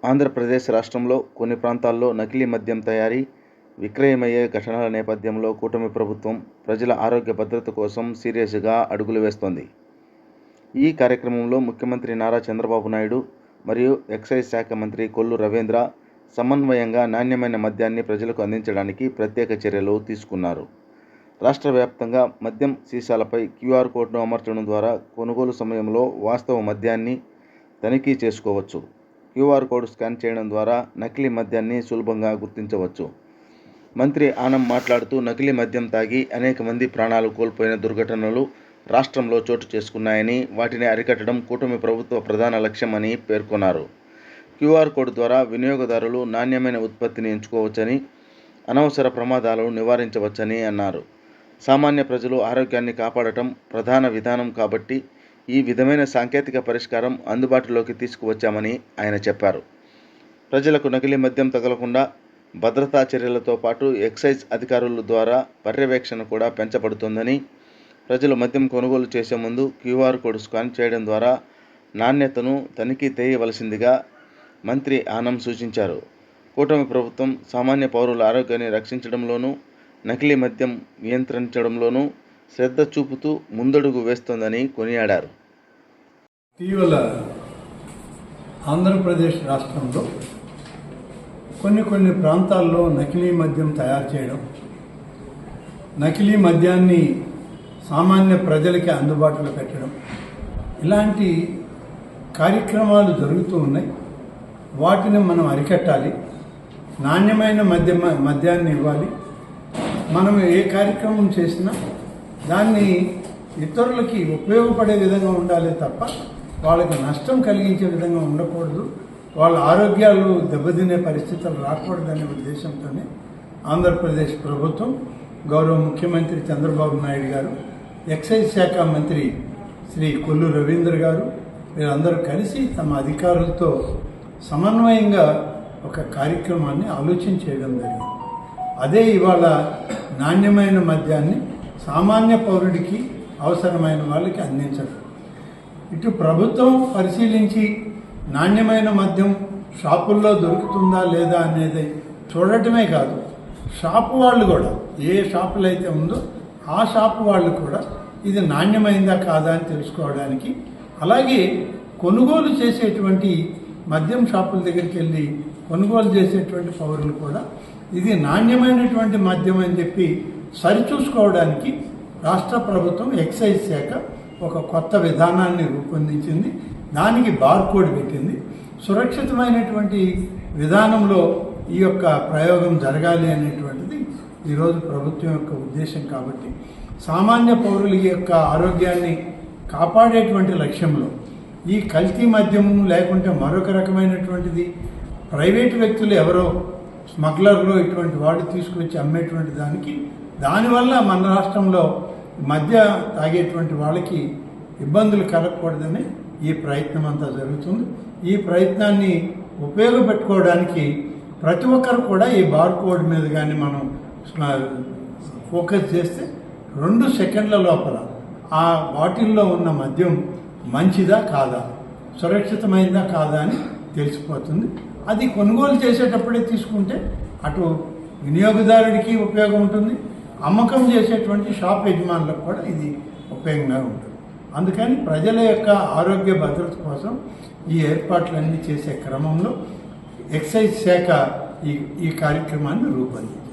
ఆంధ్రప్రదేశ్ రాష్ట్రంలో కొన్ని ప్రాంతాల్లో నకిలీ మద్యం తయారీ, విక్రయమయ్యే ఘటనల నేపథ్యంలో కూటమి ప్రభుత్వం ప్రజల ఆరోగ్య భద్రత కోసం సీరియస్గా అడుగులు వేస్తోంది. ఈ కార్యక్రమంలో ముఖ్యమంత్రి నారా చంద్రబాబు నాయుడు మరియు ఎక్సైజ్ శాఖ మంత్రి కొల్లు రవీంద్ర సమన్వయంగా నాణ్యమైన మద్యాన్ని ప్రజలకు అందించడానికి ప్రత్యేక చర్యలు తీసుకున్నారు. రాష్ట్ర వ్యాప్తంగా మద్యం సీసాలపై QR కోడ్ను అమర్చడం ద్వారా కొనుగోలు సమయంలో వాస్తవ మద్యాన్ని తనిఖీ చేసుకోవచ్చు. QR కోడ్ స్కాన్ చేయడం ద్వారా నకిలీ మద్యాన్ని సులభంగా గుర్తించవచ్చు. మంత్రి ఆనం మాట్లాడుతూ, నకిలీ మద్యం తాగి అనేక మంది ప్రాణాలు కోల్పోయిన దుర్ఘటనలు రాష్ట్రంలో చోటు చేసుకున్నాయని, వాటిని అరికట్టడం కూటమి ప్రభుత్వ ప్రధాన లక్ష్యమని పేర్కొన్నారు. QR కోడ్ ద్వారా వినియోగదారులు నాణ్యమైన ఉత్పత్తిని ఎంచుకోవచ్చని, అనవసర ప్రమాదాలను నివారించవచ్చని అన్నారు. సామాన్య ప్రజలు ఆరోగ్యాన్ని కాపాడటం ప్రధాన విధానం కాబట్టి ఈ విధమైన సాంకేతిక పరిష్కారం అందుబాటులోకి తీసుకువచ్చామని ఆయన చెప్పారు. ప్రజలకు నకిలీ మద్యం తగలకుండా భద్రతా చర్యలతో పాటు ఎక్సైజ్ అధికారుల ద్వారా పర్యవేక్షణ కూడా పెంచబడుతుందని, ప్రజలు మద్యం కొనుగోలు చేసే ముందు QR కోడ్ స్కాన్ చేయడం ద్వారా నాణ్యతను తనిఖీ చేయవలసిందిగా మంత్రి ఆనం సూచించారు. కూటమి ప్రభుత్వం సామాన్య పౌరుల ఆరోగ్యాన్ని రక్షించడంలోనూ, నకిలీ మద్యం నియంత్రించడంలోనూ శ్రద్ధ చూపుతూ ముందడుగు వేస్తోందని కొనియాడారు. ఇటీవల ఆంధ్రప్రదేశ్ రాష్ట్రంలో కొన్ని ప్రాంతాల్లో నకిలీ మద్యం తయారు చేయడం, నకిలీ మద్యాన్ని సామాన్య ప్రజలకి అందుబాటులో పెట్టడం, ఇలాంటి కార్యక్రమాలు జరుగుతూ ఉన్నాయి. వాటిని మనం అరికట్టాలి. నాణ్యమైన మద్యాన్ని ఇవ్వాలి. మనం ఏ కార్యక్రమం చేసినా దాన్ని ఇతరులకి ఉపయోగపడే విధంగా ఉండాలి తప్ప వాళ్ళకి నష్టం కలిగించే విధంగా ఉండకూడదు. వాళ్ళ ఆరోగ్యాలు దెబ్బతినే పరిస్థితులు రాకూడదనే ఉద్దేశంతోనే ఆంధ్రప్రదేశ్ ప్రభుత్వం, గౌరవ ముఖ్యమంత్రి చంద్రబాబు నాయుడు గారు, ఎక్సైజ్ శాఖ మంత్రి శ్రీ కొల్లు రవీంద్ర గారు వీరందరూ కలిసి తమ అధికారులతో సమన్వయంగా ఒక కార్యక్రమాన్ని ఆలోచన చేయడం జరిగింది. అదే ఇవాళ నాణ్యమైన మద్యాన్ని సామాన్య పౌరుడికి, అవసరమైన వాళ్ళకి అందించడం. ఇటు ప్రభుత్వం పరిశీలించి నాణ్యమైన మద్యం షాపుల్లో దొరుకుతుందా లేదా అనేది చూడటమే కాదు, షాపు వాళ్ళు కూడా, ఏ షాపులు అయితే ఉందో ఆ షాపు వాళ్ళు కూడా ఇది నాణ్యమైందా కాదా అని తెలుసుకోవడానికి, అలాగే కొనుగోలు చేసేటువంటి మద్యం షాపుల దగ్గరికి వెళ్ళి కొనుగోలు చేసేటువంటి పౌరులు కూడా ఇది నాణ్యమైనటువంటి మద్యం అని చెప్పి సరిచూసుకోవడానికి రాష్ట్ర ప్రభుత్వం ఎక్సైజ్ శాఖ ఒక కొత్త విధానాన్ని రూపొందించింది. దానికి బార్కోడ్ పెట్టింది. సురక్షితమైనటువంటి విధానంలో ఈ యొక్క ప్రయోగం జరగాలి అనేటువంటిది ఈరోజు ప్రభుత్వం యొక్క ఉద్దేశం. కాబట్టి సామాన్య పౌరుల యొక్క ఆరోగ్యాన్ని కాపాడేటువంటి లక్ష్యంలో ఈ కల్తీ మద్యం లేకుంటే మరొక రకమైనటువంటిది ప్రైవేటు వ్యక్తులు ఎవరో స్మగ్లర్లు ఇటువంటి వాడు తీసుకొచ్చి అమ్మేటువంటి దానివల్ల మన రాష్ట్రంలో మద్య తాగేటువంటి వాళ్ళకి ఇబ్బందులు కలగకూడదని ఈ ప్రయత్నం అంతా జరుగుతుంది. ఈ ప్రయత్నాన్ని ఉపయోగపెట్టుకోవడానికి ప్రతి ఒక్కరు కూడా ఈ బార్కోడ్ మీద కానీ మనం ఫోకస్ చేస్తే 2 సెకండ్ల లోపల ఆ బాటిల్లో ఉన్న మద్యం మంచిదా కాదా, సురక్షితమైందా కాదా అని తెలిసిపోతుంది. అది కొనుగోలు చేసేటప్పుడే తీసుకుంటే అటు వినియోగదారుడికి ఉపయోగం ఉంటుంది, అమ్మకం చేసేటువంటి షాప్ యజమానులకు కూడా ఇది ఉపయోగంగా ఉంటుంది. అందుకని ప్రజల యొక్క ఆరోగ్య భద్రత కోసం ఈ ఏర్పాట్లన్నీ చేసే క్రమంలో ఎక్సైజ్ శాఖ ఈ కార్యక్రమాన్ని రూపొందించింది.